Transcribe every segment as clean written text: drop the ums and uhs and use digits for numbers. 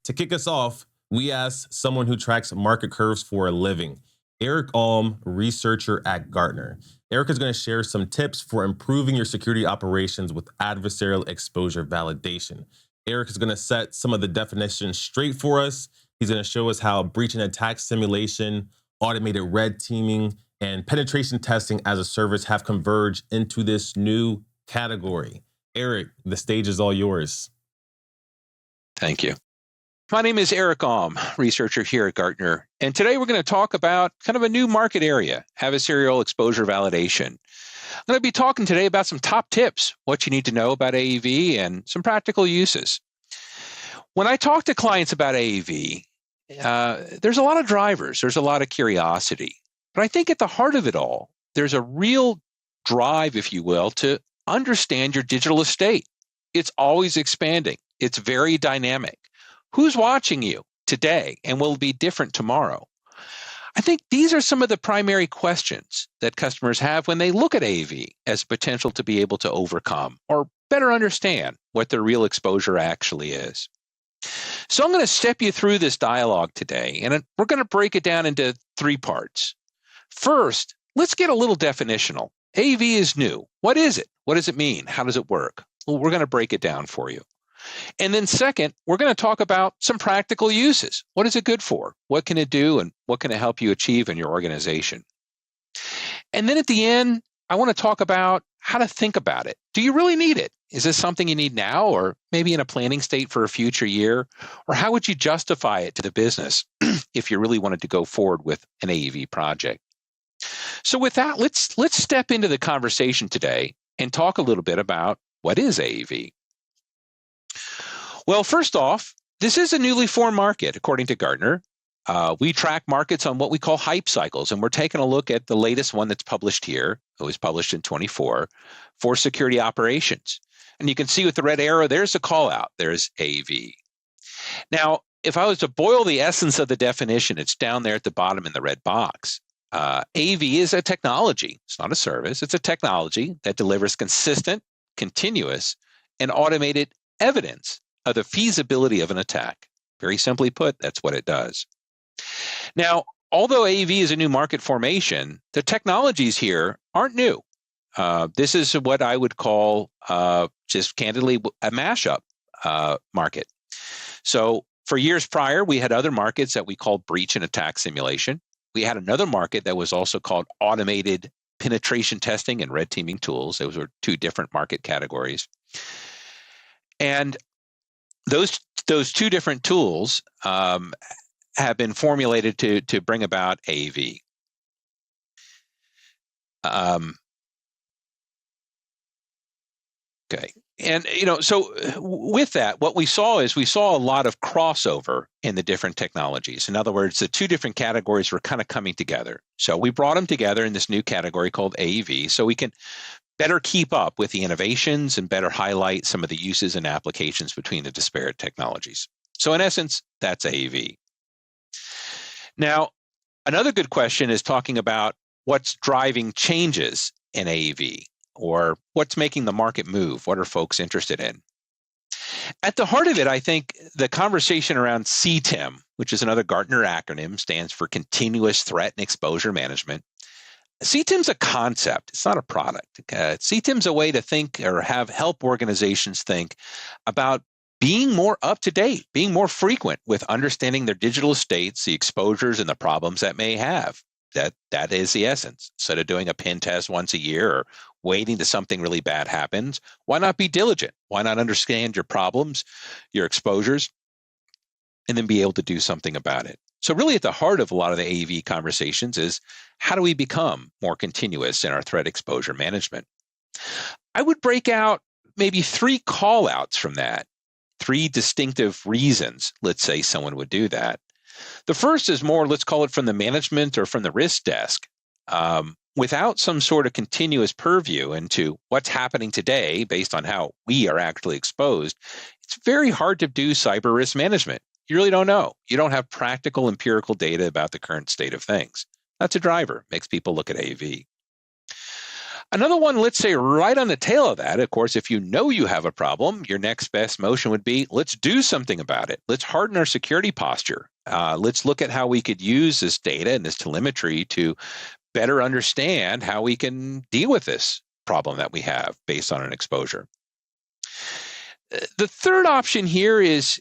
To kick us off, we asked someone who tracks market curves for a living, Ahlm, researcher at Gartner. Eric is going to share some tips for improving your security operations with adversarial exposure validation. Eric is going to set some of the definitions straight for us. He's going to show us how breach and attack simulation, automated red teaming, and penetration testing as a service have converged into this new category. Eric, the stage is all yours. Thank you. My name is Eric Ahlm, researcher here at Gartner, and today we're going to talk about kind of a new market area, adversarial exposure validation. I'm going to be talking today about some top tips, what you need to know about AEV, and some practical uses. When I talk to clients about AEV, there's a lot of drivers, there's a lot of curiosity, but I think at the heart of it all, there's a real drive, if you will, to understand your digital estate. It's always expanding. It's very dynamic. Who's watching you today and will be different tomorrow? I think these are some of the primary questions that customers have when they look at AEV as potential to be able to overcome or better understand what their real exposure actually is. So I'm going to step you through this dialogue today, and we're going to break it down into three parts. First, let's get a little definitional. AEV is new. What is it? What does it mean? How does it work? Well, we're going to break it down for you. And then second, we're going to talk about some practical uses. What is it good for? What can it do? And what can it help you achieve in your organization? And then at the end, I want to talk about how to think about it. Do you really need it? Is this something you need now or maybe in a planning state for a future year? Or how would you justify it to the business if you really wanted to go forward with an AEV project? So with that, let's step into the conversation today and talk a little bit about what is AEV. Well, first off, this is a newly formed market, according to Gartner. We track markets on what we call hype cycles, and we're taking a look at the latest one that's published here. It was published in 24 for security operations. And you can see with the red arrow, there's a call out. There's AEV. Now, if I was to boil the essence of the definition, it's down there at the bottom in the red box. AEV is a technology. It's not a service. It's a technology that delivers consistent, continuous, and automated evidence of the feasibility of an attack. Very simply put, that's what it does. Now, although AEV is a new market formation, the technologies here aren't new. This is what I would call just candidly a mashup market. So for years prior, we had other markets that we called breach and attack simulation. We had another market that was also called automated penetration testing and red teaming tools. Those were two different market categories. And those two different tools have been formulated to bring about AEV. Okay. And, so with that, what we saw a lot of crossover in the different technologies. In other words, the two different categories were kind of coming together. So we brought them together in this new category called AEV so we can better keep up with the innovations and better highlight some of the uses and applications between the disparate technologies. So in essence, that's AEV. Now, another good question is talking about what's driving changes in AEV, or what's making the market move. What are folks interested in? At the heart of it, I think the conversation around CTEM, which is another Gartner acronym, stands for Continuous Threat and Exposure Management. CTEM's a concept. It's not a product. CTEM's a way to think or help organizations think about being more up to date, being more frequent with understanding their digital estates, the exposures and the problems that may have. That is the essence. Instead of doing a pen test once a year or waiting till something really bad happens, why not be diligent? Why not understand your problems, your exposures, and then be able to do something about it? So really at the heart of a lot of the AEV conversations is how do we become more continuous in our threat exposure management? I would break out maybe three call outs from that, three distinctive reasons, let's say someone would do that. The first is more, let's call it from the management or from the risk desk. Without some sort of continuous purview into what's happening today based on how we are actually exposed, it's very hard to do cyber risk management. You really don't know. You don't have practical empirical data about the current state of things. That's a driver, makes people look at AEV. Another one, let's say right on the tail of that, of course, if you know you have a problem, your next best motion would be, let's do something about it. Let's harden our security posture. Let's look at how we could use this data and this telemetry to better understand how we can deal with this problem that we have based on an exposure. The third option here is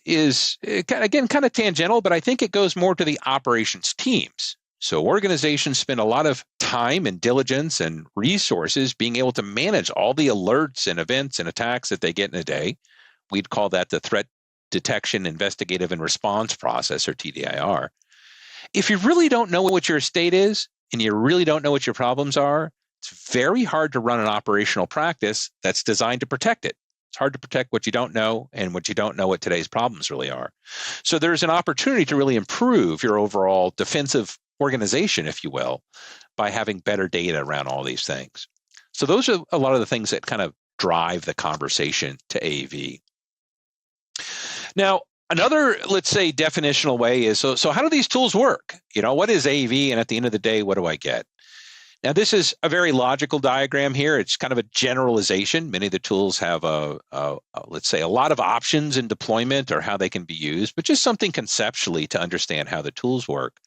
again, kind of tangential, but I think it goes more to the operations teams. So organizations spend a lot of time and diligence and resources being able to manage all the alerts and events and attacks that they get in a day. We'd call that the threat detection, investigative, and response process, or TDIR. If you really don't know what your state is and you really don't know what your problems are, it's very hard to run an operational practice that's designed to protect it. It's hard to protect what you don't know and what you don't know what today's problems really are. So there's an opportunity to really improve your overall defensive organization, if you will, by having better data around all these things. So those are a lot of the things that kind of drive the conversation to AEV. Now, another, let's say, definitional way is, so how do these tools work? What is AEV? And at the end of the day, what do I get? Now, this is a very logical diagram here. It's kind of a generalization. Many of the tools have let's say, a lot of options in deployment or how they can be used, but just something conceptually to understand how the tools work.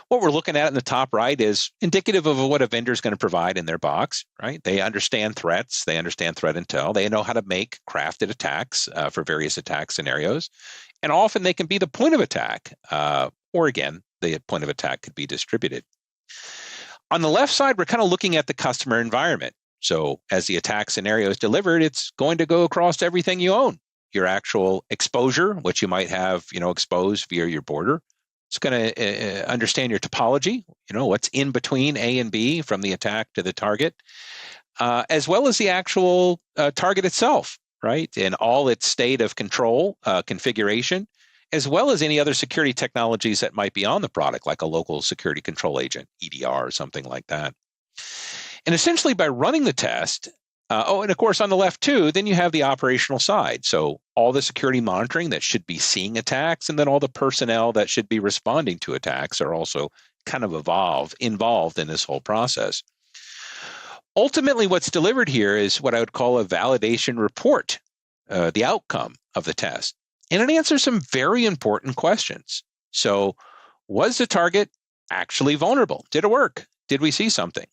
What we're looking at in the top right is indicative of what a vendor is going to provide in their box, right? They understand threats. They understand threat intel. They know how to make crafted attacks for various attack scenarios. And often they can be the point of attack, or again, the point of attack could be distributed. On the left side, we're kind of looking at the customer environment. So as the attack scenario is delivered, it's going to go across everything you own. Your actual exposure, which you might have, exposed via your border. It's going to understand your topology, what's in between A and B from the attack to the target, as well as the actual target itself, right? And all its state of control, configuration, as well as any other security technologies that might be on the product, like a local security control agent, EDR, or something like that. And essentially by running the test, and of course on the left too, then you have the operational side. So all the security monitoring that should be seeing attacks, and then all the personnel that should be responding to attacks are also kind of involved in this whole process. Ultimately, what's delivered here is what I would call a validation report, the outcome of the test. And it answers some very important questions. So was the target actually vulnerable? Did it work? Did we see something?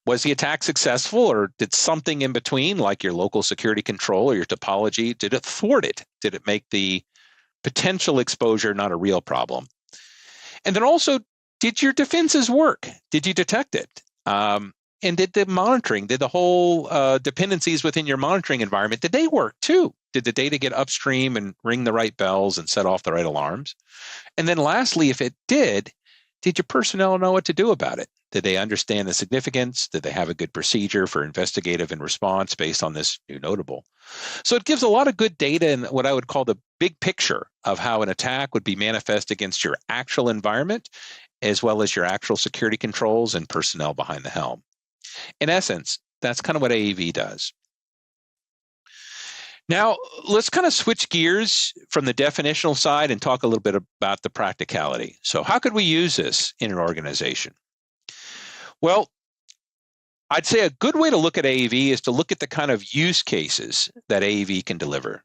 Was the attack successful, or did something in between, like your local security control or your topology, did it thwart it? Did it make the potential exposure not a real problem? And then also, did your defenses work? Did you detect it? And did the monitoring, did the whole dependencies within your monitoring environment, did they work too? Did the data get upstream and ring the right bells and set off the right alarms? And then lastly, if it did your personnel know what to do about it? Did they understand the significance? Did they have a good procedure for investigative and response based on this new notable? So it gives a lot of good data and what I would call the big picture of how an attack would be manifest against your actual environment, as well as your actual security controls and personnel behind the helm. In essence, that's kind of what AEV does. Now, let's kind of switch gears from the definitional side and talk a little bit about the practicality. So how could we use this in an organization? Well, I'd say a good way to look at AEV is to look at the kind of use cases that AEV can deliver.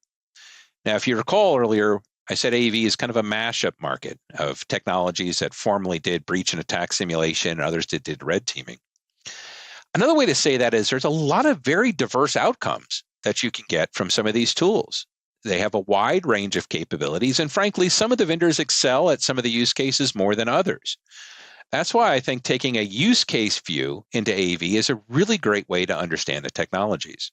Now, if you recall earlier, I said AEV is kind of a mashup market of technologies that formerly did breach and attack simulation, and others did red teaming. Another way to say that is there's a lot of very diverse outcomes that you can get from some of these tools. They have a wide range of capabilities, and frankly, some of the vendors excel at some of the use cases more than others. That's why I think taking a use case view into AEV is a really great way to understand the technologies.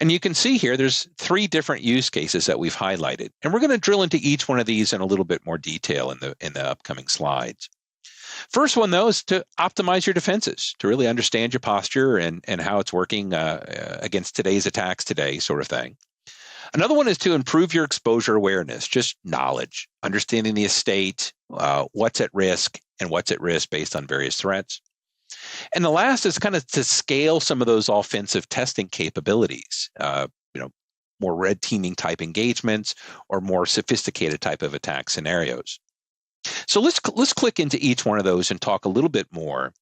And you can see here, there's 3 different use cases that we've highlighted, and we're going to drill into each one of these in a little bit more detail in the upcoming slides. First one, though, is to optimize your defenses, to really understand your posture and how it's working against today's attacks today, sort of thing. Another one is to improve your exposure awareness, just knowledge, understanding the estate, what's at risk, and what's at risk based on various threats. And the last is kind of to scale some of those offensive testing capabilities, more red teaming type engagements or more sophisticated type of attack scenarios. So let's click into each one of those and talk a little bit more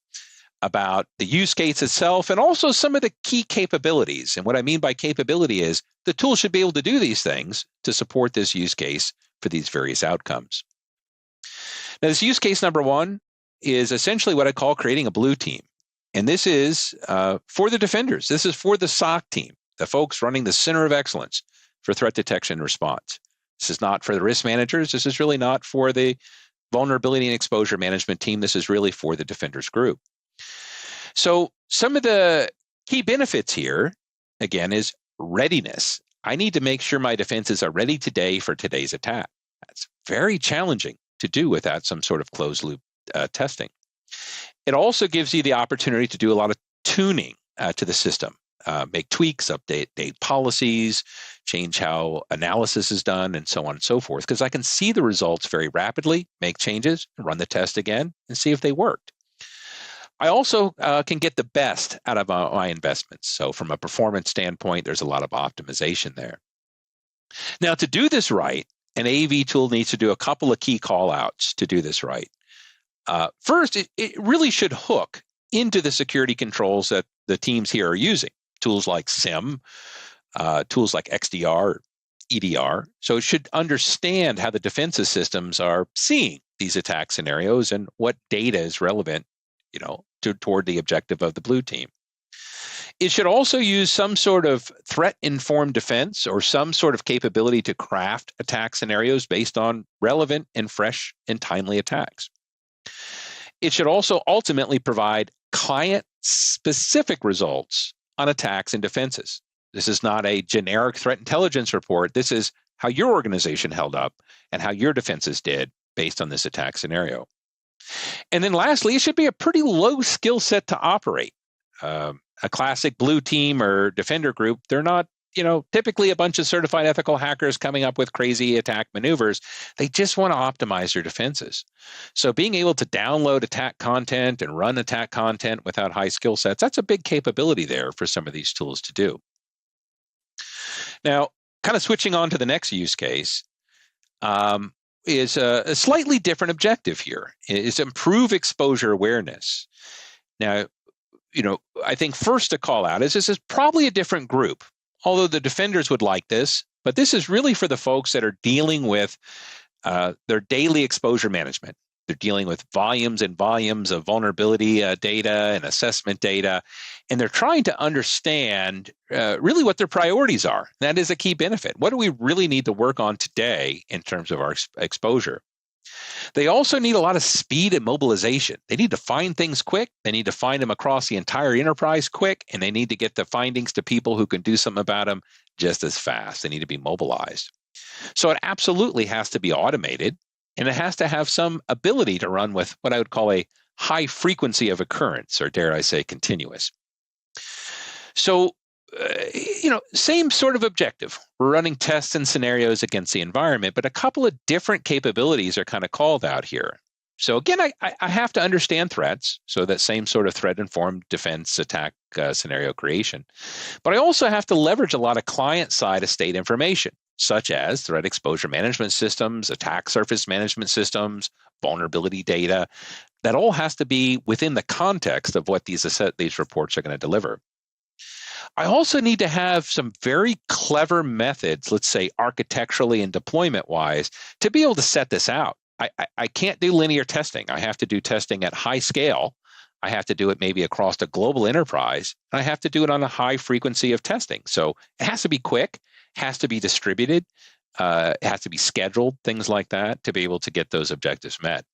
about the use case itself and also some of the key capabilities. And what I mean by capability is the tool should be able to do these things to support this use case for these various outcomes. Now, this use case number one is essentially what I call creating a blue team. And this is for the defenders. This is for the SOC team, the folks running the center of excellence for threat detection and response. This is not for the risk managers. This is really not for the vulnerability and exposure management team. This is really for the defenders group. So some of the key benefits here, again, is readiness. I need to make sure my defenses are ready today for today's attack. That's very challenging to do without some sort of closed loop testing. It also gives you the opportunity to do a lot of tuning to the system, make tweaks, update policies, change how analysis is done, and so on and so forth, because I can see the results very rapidly, make changes, run the test again, and see if they worked. I also can get the best out of my investments. So from a performance standpoint, there's a lot of optimization there. Now, to do this right, an AEV tool needs to do a couple of key call-outs to do this right. First, it really should hook into the security controls that the teams here are using, tools like SIM, tools like XDR, EDR. So it should understand how the defensive systems are seeing these attack scenarios and what data is relevant, toward the objective of the blue team. It should also use some sort of threat-informed defense or some sort of capability to craft attack scenarios based on relevant and fresh and timely attacks. It should also ultimately provide client-specific results on attacks and defenses. This is not a generic threat intelligence report. This is how your organization held up and how your defenses did based on this attack scenario. And then lastly, it should be a pretty low skill set to operate. A classic blue team or defender group, they're not, typically a bunch of certified ethical hackers coming up with crazy attack maneuvers. They just want to optimize their defenses. So being able to download attack content and run attack content without high skill sets, that's a big capability there for some of these tools to do. Now, kind of switching on to the next use case, is a slightly different objective here, is improve exposure awareness. Now, I think first to call out is this is probably a different group, although the defenders would like this, but this is really for the folks that are dealing with their daily exposure management. They're dealing with volumes and volumes of vulnerability data and assessment data, and they're trying to understand really what their priorities are. That is a key benefit. What do we really need to work on today in terms of our exposure? They also need a lot of speed and mobilization. They need to find things quick. They need to find them across the entire enterprise quick, and they need to get the findings to people who can do something about them just as fast. They need to be mobilized. So it absolutely has to be automated. And it has to have some ability to run with what I would call a high frequency of occurrence, or dare I say continuous. So, same sort of objective. We're running tests and scenarios against the environment, but a couple of different capabilities are kind of called out here. So again, I have to understand threats, so that same sort of threat-informed defense attack scenario creation. But I also have to leverage a lot of client-side estate information, such as threat exposure management systems, attack surface management systems, vulnerability data. That all has to be within the context of what these reports are going to deliver. I also need to have some very clever methods, let's say architecturally and deployment-wise, to be able to set this out. I can't do linear testing. I have to do testing at high scale. I have to do it maybe across a global enterprise, and I have to do it on a high frequency of testing. So it has to be quick, has to be distributed, it has to be scheduled, things like that, to be able to get those objectives met.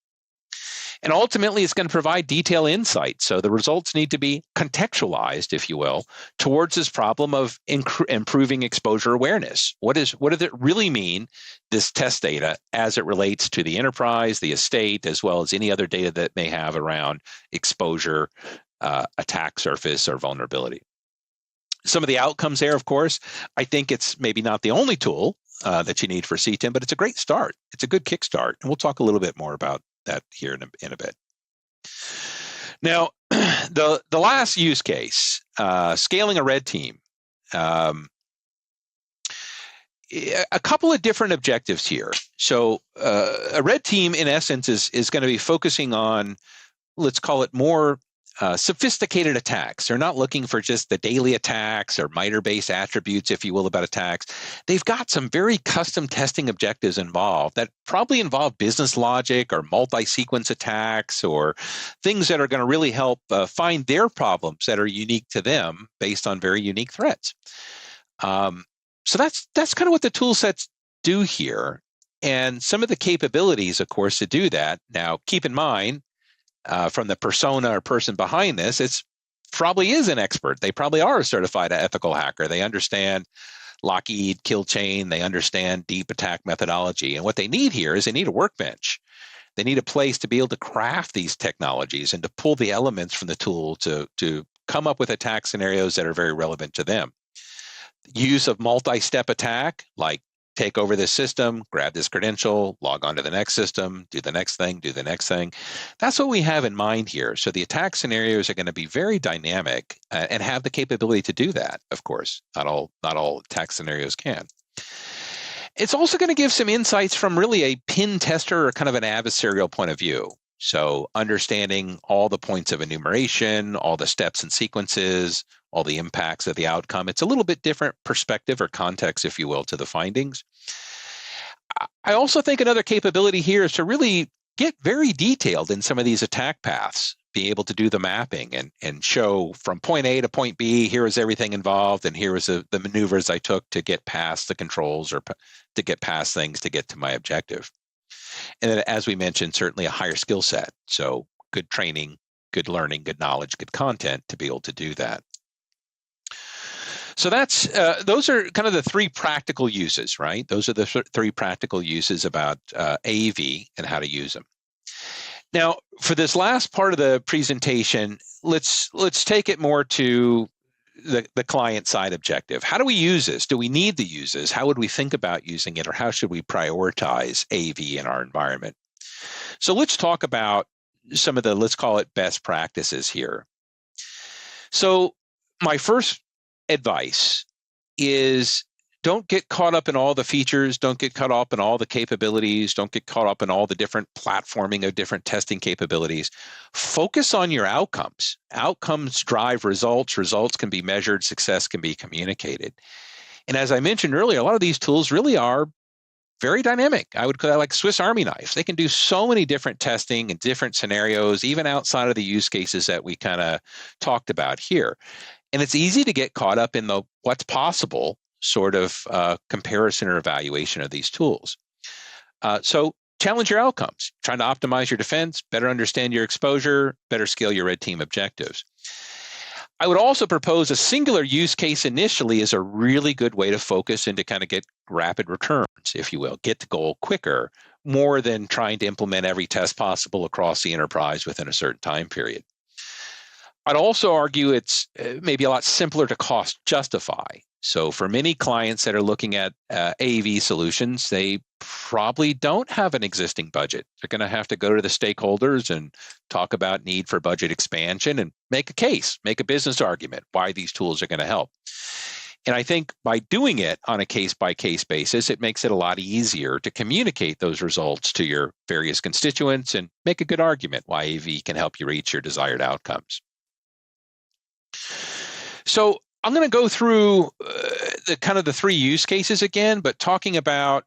And ultimately, it's going to provide detailed insight. So the results need to be contextualized, if you will, towards this problem of improving exposure awareness. What does it really mean, this test data, as it relates to the enterprise, the estate, as well as any other data that may have around exposure, attack surface, or vulnerability? Some of the outcomes there, of course, I think it's maybe not the only tool that you need for CTEM, but it's a great start. It's a good kickstart. And we'll talk a little bit more about that here in a bit. Now, the last use case, scaling a red team. A couple of different objectives here. So a red team, in essence, is going to be focusing on, let's call it more sophisticated attacks. They're not looking for just the daily attacks or MITRE-based attributes, if you will, about attacks. They've got some very custom testing objectives involved that probably involve business logic or multi-sequence attacks or things that are going to really help find their problems that are unique to them based on very unique threats. So that's kind of what the tool sets do here. And some of the capabilities, of course, to do that. Now, keep in mind, from the persona or person behind this, it's probably is an expert. They probably are a certified ethical hacker. They understand Lockheed kill chain. They understand deep attack methodology. And what they need here is they need a workbench. They need a place to be able to craft these technologies and to pull the elements from the tool to come up with attack scenarios that are very relevant to them. Use of multi-step attack, like take over this system, grab this credential, log on to the next system, do the next thing, do the next thing. That's what we have in mind here. So the attack scenarios are going to be very dynamic and have the capability to do that, of course. Not all attack scenarios can. It's also going to give some insights from really a pen tester or kind of an adversarial point of view. So understanding all the points of enumeration, all the steps and sequences, all the impacts of the outcome. It's a little bit different perspective or context, if you will, to the findings. I also think another capability here is to really get very detailed in some of these attack paths, be able to do the mapping and show from point A to point B, here is everything involved, and here is the maneuvers I took to get past the controls or to get past things to get to my objective. And then, as we mentioned, certainly a higher skill set. So good training, good learning, good knowledge, good content to be able to do that. So that's those are kind of the three practical uses, right? Those are the three practical uses about AEV and how to use them. Now, for this last part of the presentation, let's take it more to the client side objective. How do we use this? Do we need to use this? How would we think about using it, or how should we prioritize AEV in our environment? So let's talk about some of the, let's call it best practices here. So my first advice is don't get caught up in all the features, don't get caught up in all the capabilities, don't get caught up in all the different platforming of different testing capabilities. Focus on your outcomes. Outcomes drive results. Results can be measured. Success can be communicated. And as I mentioned earlier, a lot of these tools really are very dynamic. I would call that like Swiss Army knives. They can do so many different testing and different scenarios, even outside of the use cases that we kind of talked about here. And it's easy to get caught up in the what's possible sort of comparison or evaluation of these tools. So challenge your outcomes, trying to optimize your defense, better understand your exposure, better scale your red team objectives. I would also propose a singular use case initially is a really good way to focus and to kind of get rapid returns, if you will, get to goal quicker, more than trying to implement every test possible across the enterprise within a certain time period. I'd also argue it's maybe a lot simpler to cost justify. So for many clients that are looking at AEV solutions, they probably don't have an existing budget. They're going to have to go to the stakeholders and talk about need for budget expansion and make a case, make a business argument why these tools are going to help. And I think by doing it on a case-by-case basis, it makes it a lot easier to communicate those results to your various constituents and make a good argument why AEV can help you reach your desired outcomes. So I'm going to go through the three use cases again, but talking about,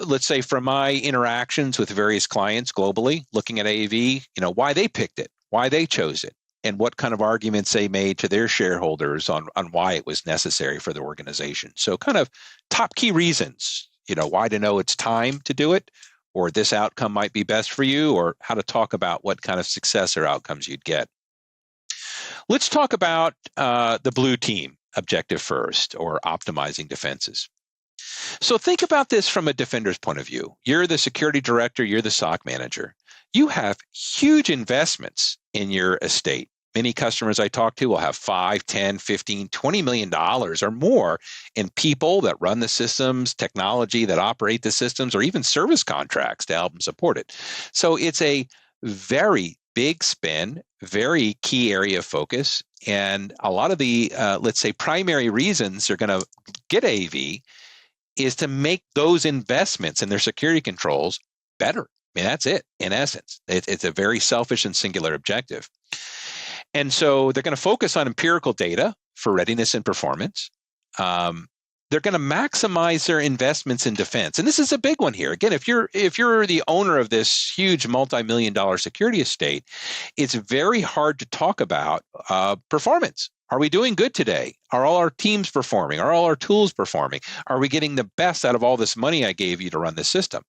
let's say, from my interactions with various clients globally, looking at AEV, why they picked it, why they chose it, and what kind of arguments they made to their shareholders on why it was necessary for the organization. So kind of top key reasons, why to know it's time to do it, or this outcome might be best for you, or how to talk about what kind of success or outcomes you'd get. Let's talk about the blue team objective first, or optimizing defenses. So think about this from a defender's point of view. You're the security director, you're the SOC manager. You have huge investments in your estate. Many customers I talk to will have $5, $10, $15, $20 million or more in people that run the systems, technology that operate the systems, or even service contracts to help them support it. So it's a very big spend, very key area of focus. And a lot of the, let's say, primary reasons they're going to get AEV is to make those investments in their security controls better. I mean, that's it, in essence. It's a very selfish and singular objective. And so they're going to focus on empirical data for readiness and performance. They're going to maximize their investments in defense. And this is a big one here. Again, if you're the owner of this huge multi-million-dollar security estate, it's very hard to talk about performance. Are we doing good today? Are all our teams performing? Are all our tools performing? Are we getting the best out of all this money I gave you to run the system?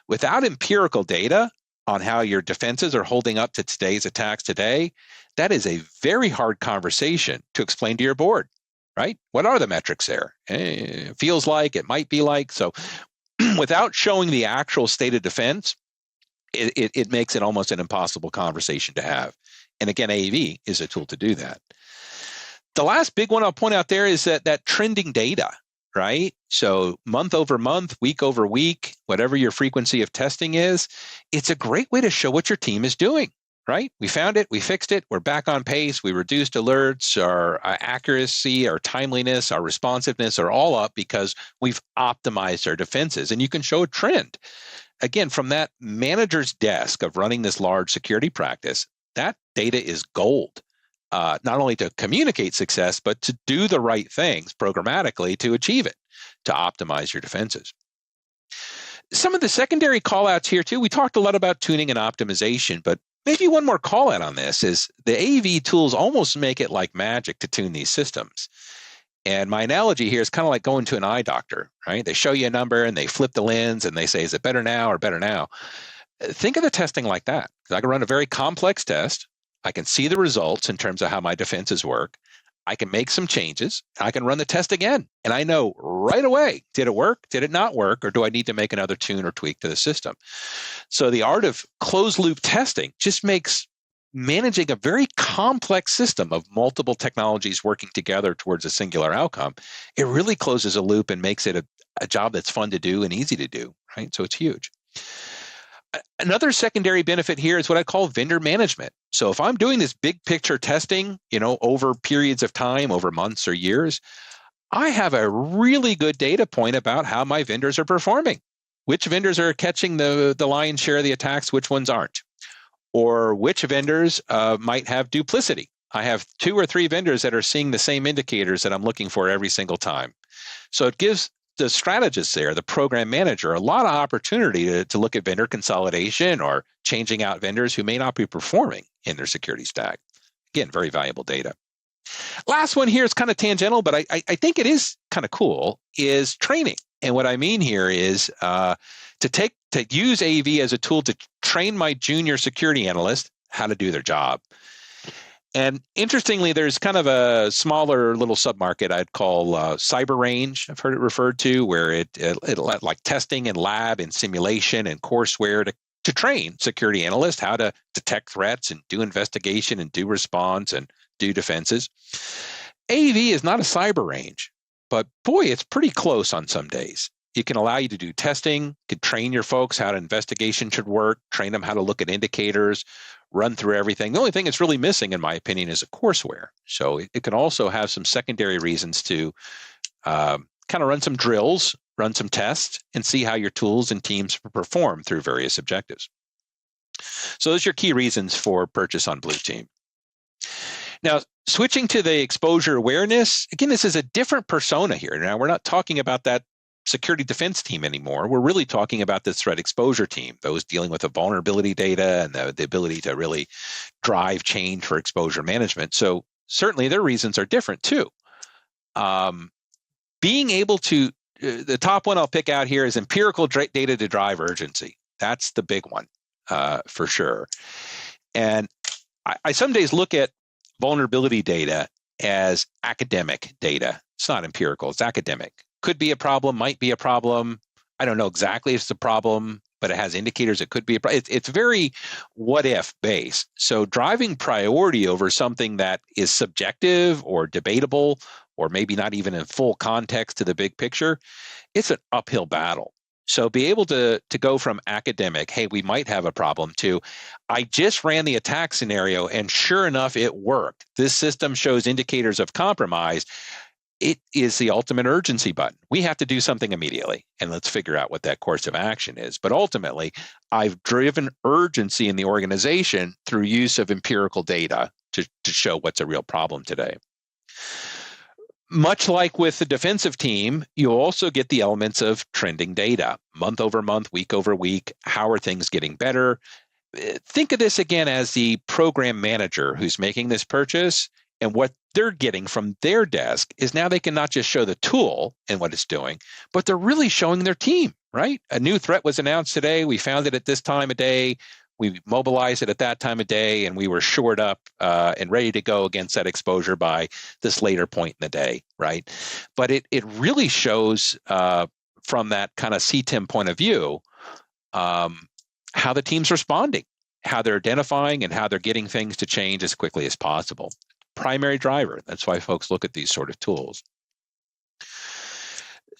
Without empirical data on how your defenses are holding up to today's attacks today, that is a very hard conversation to explain to your board, right? What are the metrics there? It feels like, it might be like. So without showing the actual state of defense, it makes it almost an impossible conversation to have. And again, AEV is a tool to do that. The last big one I'll point out there is that trending data, right? So month over month, week over week, whatever your frequency of testing is, it's a great way to show what your team is doing, right? We found it, we fixed it, we're back on pace, we reduced alerts, our accuracy, our timeliness, our responsiveness are all up because we've optimized our defenses. And you can show a trend. Again, from that manager's desk of running this large security practice, that data is gold. Not only to communicate success, but to do the right things programmatically to achieve it, to optimize your defenses. Some of the secondary callouts here too, we talked a lot about tuning and optimization, but maybe one more callout on this is the AEV tools almost make it like magic to tune these systems. And my analogy here is kind of like going to an eye doctor, right? They show you a number and they flip the lens and they say, is it better now or better now? Think of the testing like that. I can run a very complex test. I can see the results in terms of how my defenses work. I can make some changes. I can run the test again. And I know right away, did it work? Did it not work? Or do I need to make another tune or tweak to the system? So the art of closed loop testing just makes managing a very complex system of multiple technologies working together towards a singular outcome. It really closes a loop and makes it a job that's fun to do and easy to do, right? So it's huge. Another secondary benefit here is what I call vendor management. So if I'm doing this big picture testing, over periods of time, over months or years, I have a really good data point about how my vendors are performing. Which vendors are catching the lion's share of the attacks, which ones aren't? Or which vendors might have duplicity. I have 2 or 3 vendors that are seeing the same indicators that I'm looking for every single time. So it gives the strategist there, the program manager, a lot of opportunity to look at vendor consolidation or changing out vendors who may not be performing in their security stack. Again, very valuable data. Last one here is kind of tangential, but I think it is kind of cool, is training. And what I mean here is to use AEV as a tool to train my junior security analyst how to do their job. And interestingly, there's kind of a smaller little submarket I'd call cyber range. I've heard it referred to, where it like testing and lab and simulation and courseware to train security analysts how to detect threats and do investigation and do response and do defenses. AEV is not a cyber range, but boy, it's pretty close on some days. It can allow you to do testing, could train your folks how investigation should work, train them how to look at indicators, run through everything. The only thing it's really missing, in my opinion, is a courseware. So it can also have some secondary reasons to kind of run some drills, run some tests, and see how your tools and teams perform through various objectives. So those are your key reasons for purchase on Blue Team. Now, switching to the exposure awareness, again, this is a different persona here. Now, we're not talking about that security defense team anymore. We're really talking about this threat exposure team, those dealing with the vulnerability data and the ability to really drive change for exposure management. So certainly their reasons are different too. Being able to, the top one I'll pick out here is empirical data to drive urgency. That's the big one for sure. And I some days look at vulnerability data as academic data. It's not empirical, it's academic. Could be a problem, might be a problem. I don't know exactly if it's a problem, but it has indicators it could be a problem. It's very what if based. So driving priority over something that is subjective or debatable, or maybe not even in full context to the big picture, it's an uphill battle. So be able to go from academic, hey, we might have a problem, to I just ran the attack scenario and sure enough, it worked. This system shows indicators of compromise. It is the ultimate urgency button. We have to do something immediately, and let's figure out what that course of action is. But ultimately, I've driven urgency in the organization through use of empirical data to show what's a real problem today. Much like with the defensive team, you also get the elements of trending data, month over month, week over week. How are things getting better? Think of this again as the program manager who's making this purchase, and what they're getting from their desk is now they can not just show the tool and what it's doing, but they're really showing their team, right? A new threat was announced today. We found it at this time of day. We mobilized it at that time of day, and we were shored up and ready to go against that exposure by this later point in the day, right? But it really shows from that kind of CTEM point of view how the team's responding, how they're identifying, and how they're getting things to change as quickly as possible. Primary driver. That's why folks look at these sort of tools.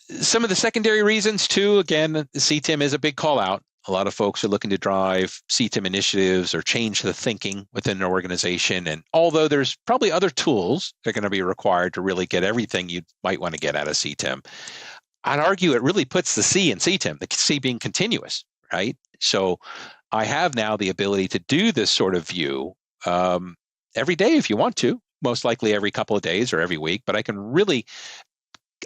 Some of the secondary reasons, too, again, CTEM is a big call out. A lot of folks are looking to drive CTEM initiatives or change the thinking within an organization. And although there's probably other tools that are going to be required to really get everything you might want to get out of CTEM, I'd argue it really puts the C in CTEM, the C being continuous, right? So I have now the ability to do this sort of view every day if you want to, most likely every couple of days or every week, but I can really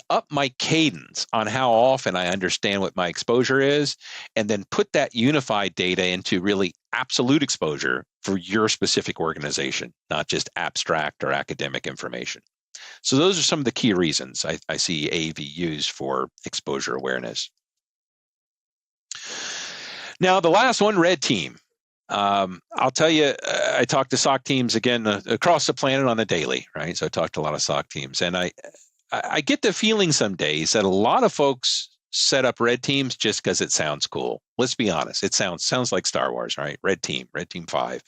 up my cadence on how often I understand what my exposure is, and then put that unified data into really absolute exposure for your specific organization, not just abstract or academic information. So those are some of the key reasons I see AEV used for exposure awareness. Now, the last one, red team. I'll tell you, I talk to SOC teams again across the planet on the daily, right? So I talk to a lot of SOC teams, and I get the feeling some days that a lot of folks set up red teams just because it sounds cool. Let's be honest. It sounds like Star Wars, right? Red Team 5.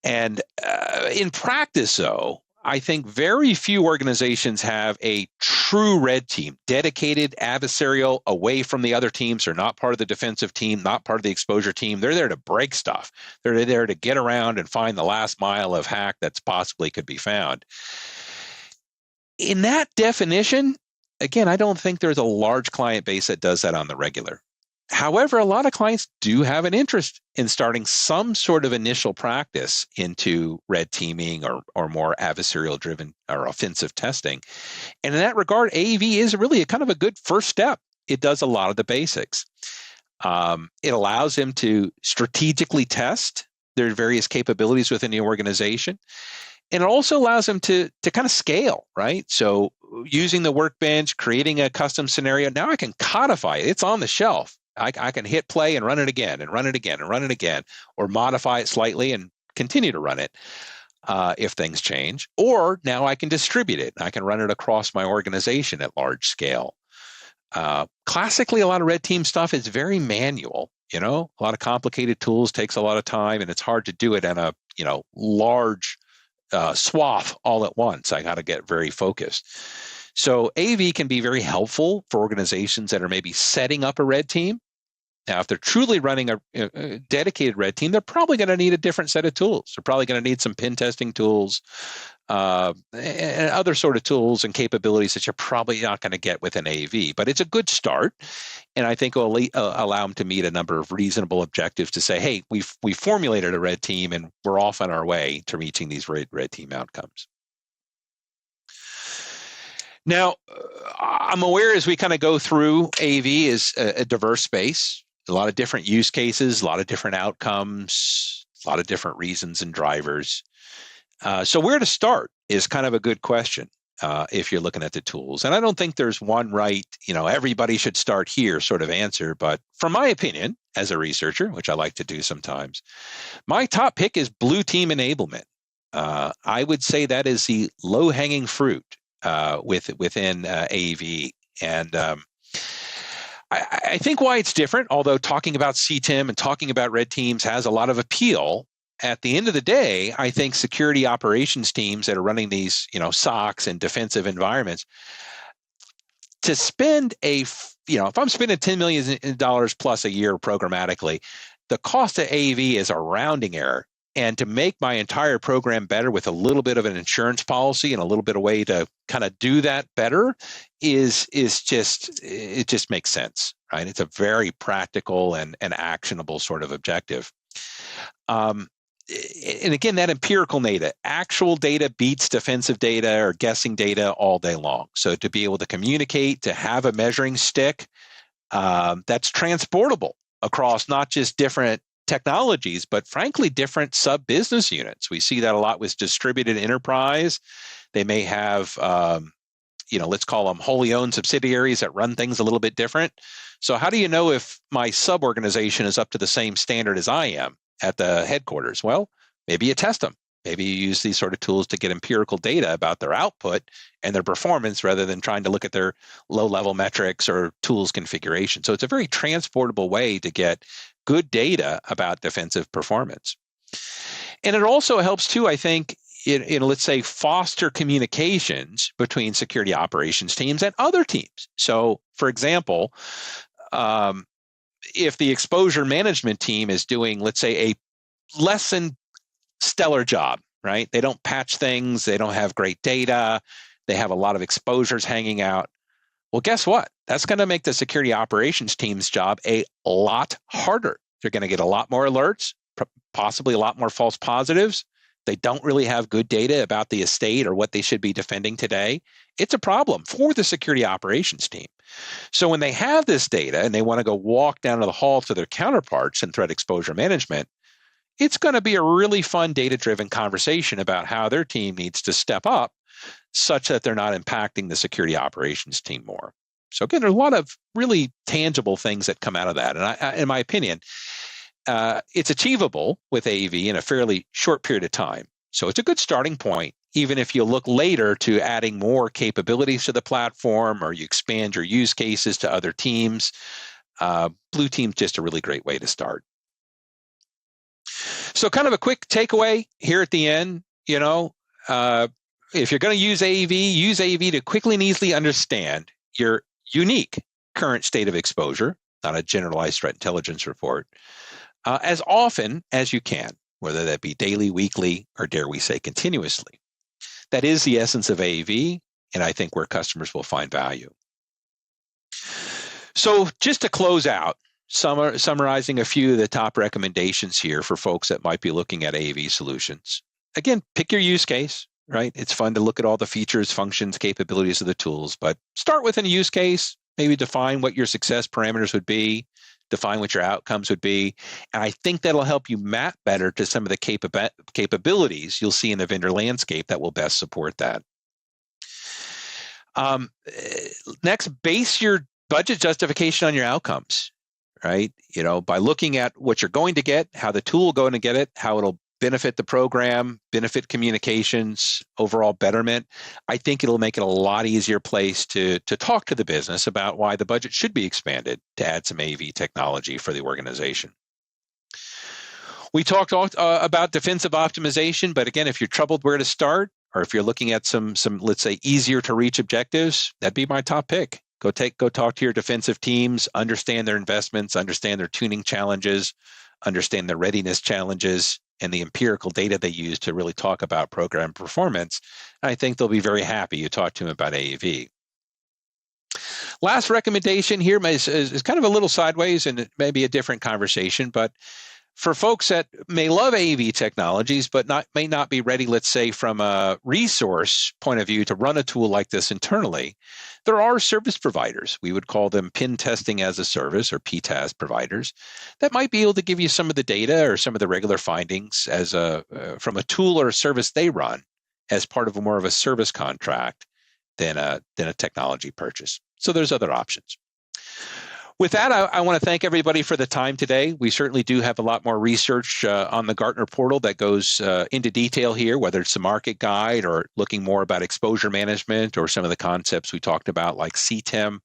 And in practice, though, I think very few organizations have a true red team, dedicated, adversarial, away from the other teams. They're not part of the defensive team, not part of the exposure team. They're there to break stuff. They're there to get around and find the last mile of hack that's possibly could be found. In that definition, again, I don't think there's a large client base that does that on the regular. However, a lot of clients do have an interest in starting some sort of initial practice into red teaming or more adversarial driven or offensive testing. And in that regard, AEV is really a kind of a good first step. It does a lot of the basics. It allows them to strategically test their various capabilities within the organization. And it also allows them to kind of scale, right? So using the workbench, creating a custom scenario, now I can codify it. It's on the shelf. I can hit play and run it again and run it again and run it again, or modify it slightly and continue to run it if things change. Or now I can distribute it. I can run it across my organization at large scale. Classically, a lot of red team stuff is very manual. A lot of complicated tools, takes a lot of time, and it's hard to do it in a large swath all at once. I got to get very focused. So AV can be very helpful for organizations that are maybe setting up a red team. Now, if they're truly running a dedicated red team, they're probably going to need a different set of tools. They're probably going to need some pen testing tools and other sort of tools and capabilities that you're probably not going to get with an AV. But it's a good start, and I think it will allow them to meet a number of reasonable objectives to say, hey, we formulated a red team, and we're off on our way to reaching these red team outcomes. Now, I'm aware as we kind of go through, AV is a diverse space. A lot of different use cases, a lot of different outcomes, a lot of different reasons and drivers. So where to start is kind of a good question if you're looking at the tools. And I don't think there's one right, everybody should start here sort of answer. But from my opinion, as a researcher, which I like to do sometimes, my top pick is blue team enablement. I would say that is the low-hanging fruit within AEV. And I think why it's different, although talking about CTEM and talking about red teams has a lot of appeal, at the end of the day, I think security operations teams that are running these, SOCs and defensive environments, to spend if I'm spending $10 million plus a year programmatically, the cost of AEV is a rounding error. And to make my entire program better with a little bit of an insurance policy and a little bit of way to kind of do that better just makes sense, right? It's a very practical and actionable sort of objective. and again, that empirical data, actual data beats defensive data or guessing data all day long. So to be able to communicate, to have a measuring stick that's transportable across not just different technologies, but frankly, different sub-business units. We see that a lot with distributed enterprise. They may have, let's call them wholly owned subsidiaries that run things a little bit different. So how do you know if my sub-organization is up to the same standard as I am at the headquarters? Well, maybe you test them. Maybe you use these sort of tools to get empirical data about their output and their performance rather than trying to look at their low-level metrics or tools configuration. So it's a very transportable way to get good data about defensive performance. And it also helps too, I think, in let's say, foster communications between security operations teams and other teams. So, for example, if the exposure management team is doing, let's say, a less than stellar job, right? They don't patch things, they don't have great data, they have a lot of exposures hanging out. Well, guess what? That's going to make the security operations team's job a lot harder. They're going to get a lot more alerts, possibly a lot more false positives. They don't really have good data about the estate or what they should be defending today. It's a problem for the security operations team. So when they have this data and they want to go walk down to the hall to their counterparts in threat exposure management, it's going to be a really fun data-driven conversation about how their team needs to step up such that they're not impacting the security operations team more. So again, there's a lot of really tangible things that come out of that. And in my opinion, it's achievable with AEV in a fairly short period of time. So it's a good starting point, even if you look later to adding more capabilities to the platform or you expand your use cases to other teams. Blue Team's just a really great way to start. So kind of a quick takeaway here at the end, if you're going to use AEV to quickly and easily understand your unique current state of exposure, not a generalized threat intelligence report, as often as you can, whether that be daily, weekly, or dare we say continuously. That is the essence of AEV, and I think where customers will find value. So just to close out, summarizing a few of the top recommendations here for folks that might be looking at AEV solutions. Again, pick your use case, right? It's fun to look at all the features, functions, capabilities of the tools, but start with a use case, maybe define what your success parameters would be, define what your outcomes would be. And I think that'll help you map better to some of the capabilities you'll see in the vendor landscape that will best support that. Next, base your budget justification on your outcomes, right? By looking at what you're going to get, how the tool will go to get it, how it'll benefit the program, benefit communications, overall betterment. I think it'll make it a lot easier place to talk to the business about why the budget should be expanded to add some AEV technology for the organization. We talked about defensive optimization, but again, if you're troubled where to start, or if you're looking at some let's say easier to reach objectives, that'd be my top pick. Go talk to your defensive teams, understand their investments, understand their tuning challenges, understand their readiness challenges, and the empirical data they use to really talk about program performance. I think they'll be very happy you talk to them about AEV. Last recommendation here is kind of a little sideways and it may be a different conversation, but for folks that may love AEV technologies, but may not be ready, let's say, from a resource point of view to run a tool like this internally, there are service providers. We would call them pen testing as a service or PTAS providers that might be able to give you some of the data or some of the regular findings as from a tool or a service they run as part of more of a service contract than a technology purchase. So there's other options. With that, I want to thank everybody for the time today. We certainly do have a lot more research on the Gartner portal that goes into detail here, whether it's the market guide or looking more about exposure management or some of the concepts we talked about like CTEM.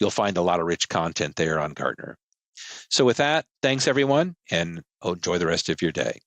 You'll find a lot of rich content there on Gartner. So with that, thanks everyone, and enjoy the rest of your day.